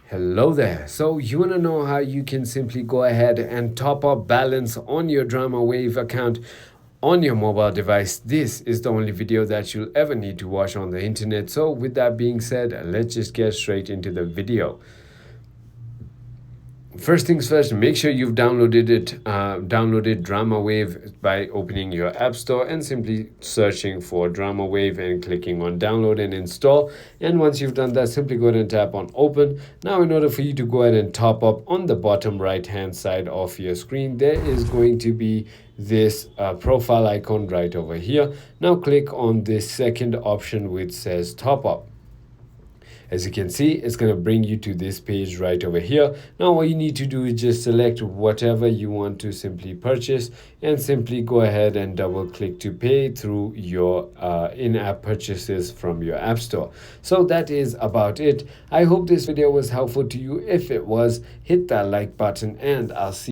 Hello there. So you want to know how you can simply go ahead and top up balance on your DramaWave account on your mobile device. This is the only video that you'll ever need to watch on the internet. So with that being said, let's just get straight into the video. First things first, make sure you've downloaded DramaWave by opening your app store and simply searching for DramaWave and clicking on download and install. And once you've done that, simply go ahead and tap on open. Now, in order for you to go ahead and top up, on the bottom right hand side of your screen, there is going to be this profile icon right over here. Now click on this second option which says top up. As you can see, it's going to bring you to this page right over here. Now all you need to do is just select whatever you want to simply purchase and simply go ahead and double click to pay through your in-app purchases from your app store. So that is about it. I hope this video was helpful to you. If it was, hit that like button and I'll see